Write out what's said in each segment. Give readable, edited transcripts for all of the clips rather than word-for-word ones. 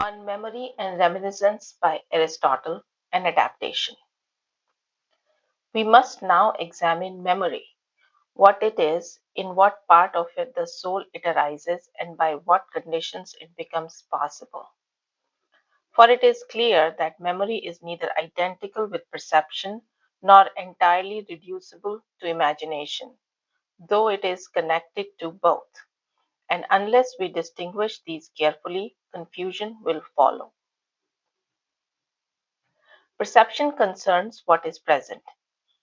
On Memory and Reminiscence by Aristotle, an adaptation. We must now examine memory, what it is, in what part of it the soul it arises, and by what conditions it becomes possible. For it is clear that memory is neither identical with perception nor entirely reducible to imagination, though it is connected to both. And unless we distinguish these carefully, confusion will follow. Perception concerns what is present.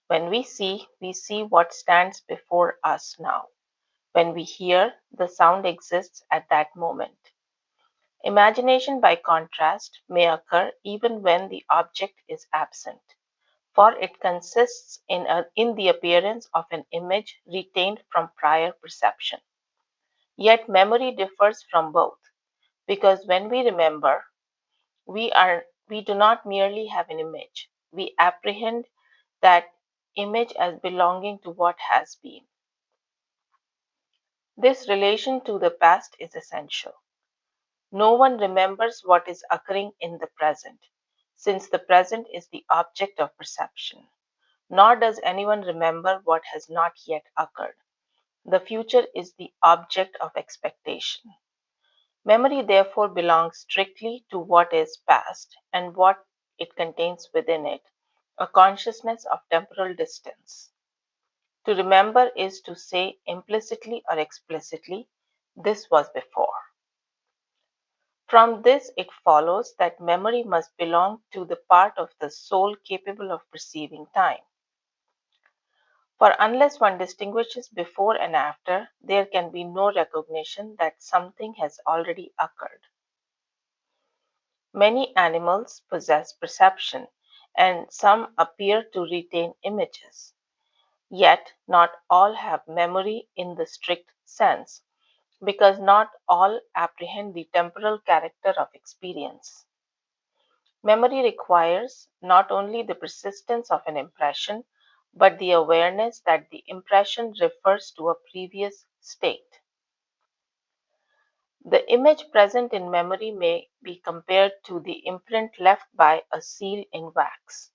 When we see what stands before us now. When we hear, the sound exists at that moment. Imagination, by contrast, may occur even when the object is absent, for it consists in the appearance of an image retained from prior perception. Yet memory differs from both, because when we remember, we do not merely have an image, we apprehend that image as belonging to what has been. This relation to the past is essential. No one remembers what is occurring in the present, since the present is the object of perception. Nor does anyone remember what has not yet occurred. The future is the object of expectation. Memory therefore belongs strictly to what is past and what it contains within it, a consciousness of temporal distance. To remember is to say implicitly or explicitly, this was before. From this it follows that memory must belong to the part of the soul capable of perceiving time. For unless one distinguishes before and after, there can be no recognition that something has already occurred. Many animals possess perception, and some appear to retain images. Yet not all have memory in the strict sense, because not all apprehend the temporal character of experience. Memory requires not only the persistence of an impression, but the awareness that the impression refers to a previous state. The image present in memory may be compared to the imprint left by a seal in wax.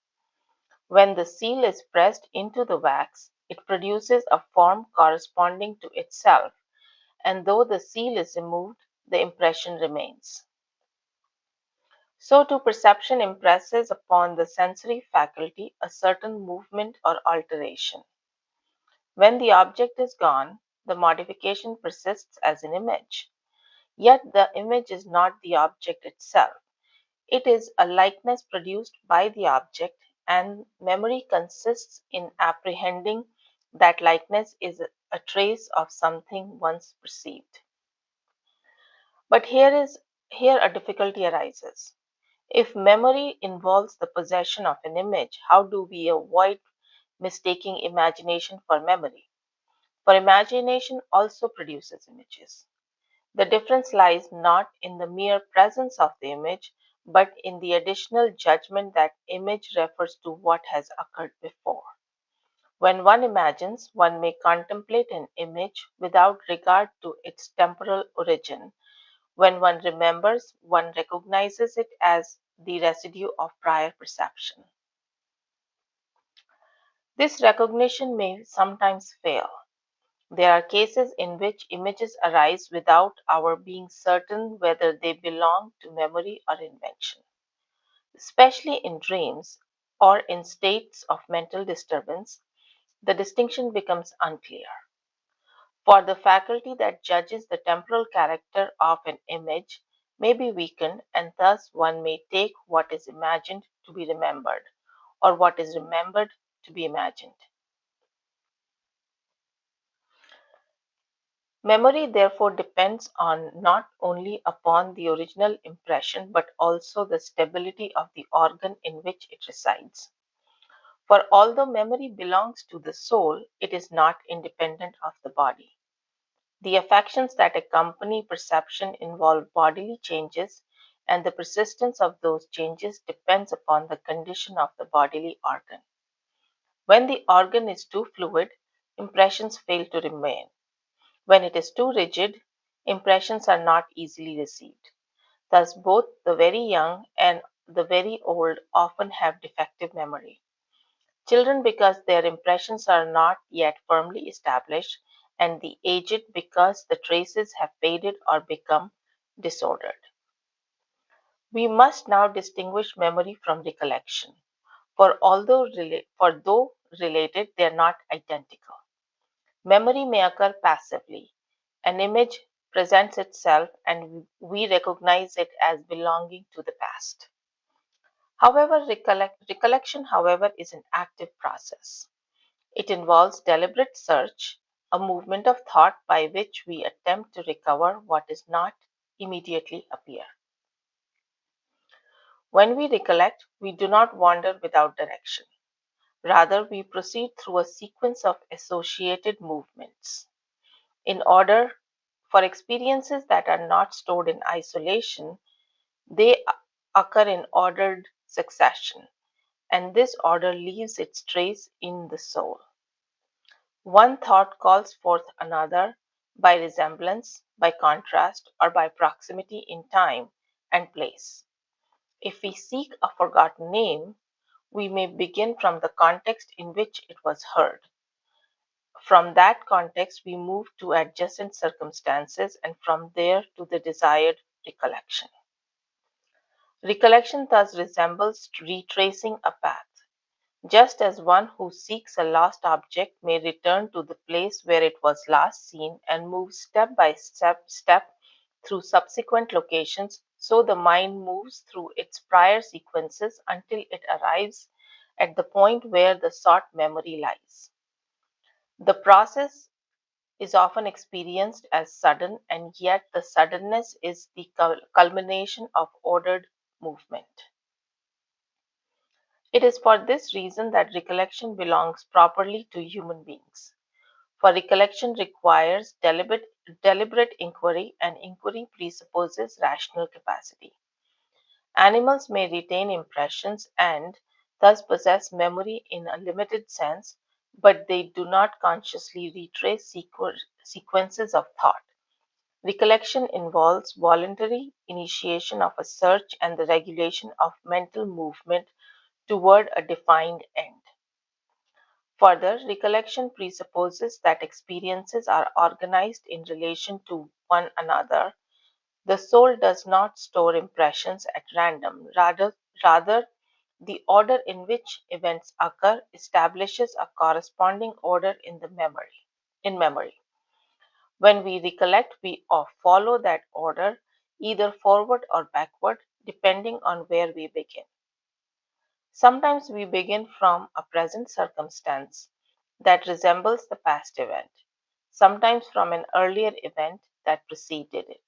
When the seal is pressed into the wax, it produces a form corresponding to itself, and though the seal is removed, the impression remains. So too perception impresses upon the sensory faculty a certain movement or alteration. When the object is gone, the modification persists as an image. Yet the image is not the object itself. It is a likeness produced by the object, and memory consists in apprehending that likeness is a trace of something once perceived. But here a difficulty arises. If memory involves the possession of an image, how do we avoid mistaking imagination for memory? For imagination also produces images. The difference lies not in the mere presence of the image, but in the additional judgment that image refers to what has occurred before. When one imagines, one may contemplate an image without regard to its temporal origin. When one remembers, one recognizes it as the residue of prior perception. This recognition may sometimes fail. There are cases in which images arise without our being certain whether they belong to memory or invention. Especially in dreams or in states of mental disturbance, the distinction becomes unclear. For the faculty that judges the temporal character of an image may be weakened, and thus one may take what is imagined to be remembered, or what is remembered to be imagined. Memory therefore depends on not only upon the original impression but also the stability of the organ in which it resides. For although memory belongs to the soul, it is not independent of the body. The affections that accompany perception involve bodily changes, and the persistence of those changes depends upon the condition of the bodily organ. When the organ is too fluid, impressions fail to remain. When it is too rigid, impressions are not easily received. Thus, both the very young and the very old often have defective memory. Children because their impressions are not yet firmly established, and the aged because the traces have faded or become disordered. We must now distinguish memory from recollection, for though related, they are not identical. Memory may occur passively. An image presents itself and we recognize it as belonging to the past. However, recollection, however, is an active process. It involves deliberate search, a movement of thought by which we attempt to recover what does not immediately appear. When we recollect, we do not wander without direction. Rather, we proceed through a sequence of associated movements. In order for experiences that are not stored in isolation, they occur in ordered succession, and this order leaves its trace in the soul. One thought calls forth another by resemblance, by contrast, or by proximity in time and place. If we seek a forgotten name, we may begin from the context in which it was heard. From that context, we move to adjacent circumstances and from there to the desired recollection. Recollection thus resembles retracing a path. Just as one who seeks a lost object may return to the place where it was last seen and move step by step through subsequent locations, so the mind moves through its prior sequences until it arrives at the point where the sought memory lies. The process is often experienced as sudden, and yet the suddenness is the culmination of ordered movement. It is for this reason that recollection belongs properly to human beings. For recollection requires deliberate inquiry, and inquiry presupposes rational capacity. Animals may retain impressions and thus possess memory in a limited sense, but they do not consciously retrace sequences of thought. Recollection involves voluntary initiation of a search and the regulation of mental movement toward a defined end. Further, recollection presupposes that experiences are organized in relation to one another. The soul does not store impressions at random. Rather, the order in which events occur establishes a corresponding order in memory. When we recollect, we follow that order either forward or backward, depending on where we begin. Sometimes we begin from a present circumstance that resembles the past event, sometimes from an earlier event that preceded it.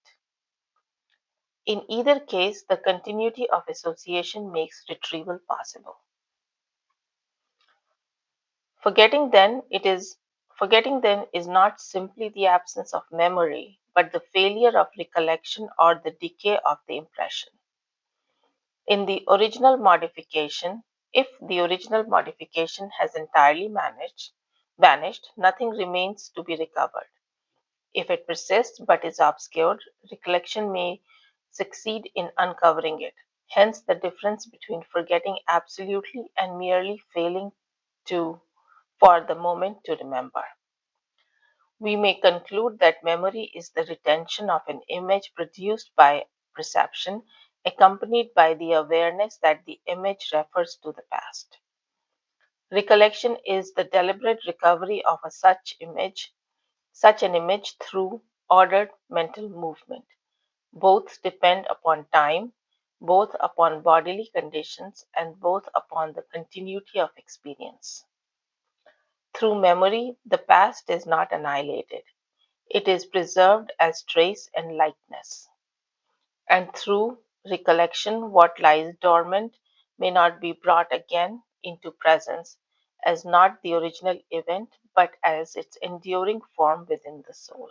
In either case, the continuity of association makes retrieval possible. Forgetting then it is Forgetting then is not simply the absence of memory, but the failure of recollection or the decay of the impression. In the original modification, if the original modification has entirely vanished, nothing remains to be recovered. If it persists but is obscured, recollection may succeed in uncovering it. Hence the difference between forgetting absolutely and merely failing to for the moment to remember. We may conclude that memory is the retention of an image produced by perception, accompanied by the awareness that the image refers to the past. Recollection is the deliberate recovery of such an image through ordered mental movement. Both depend upon time, both upon bodily conditions, and both upon the continuity of experience. Through memory, the past is not annihilated. It is preserved as trace and likeness. And through recollection, what lies dormant may not be brought again into presence as not the original event, but as its enduring form within the soul.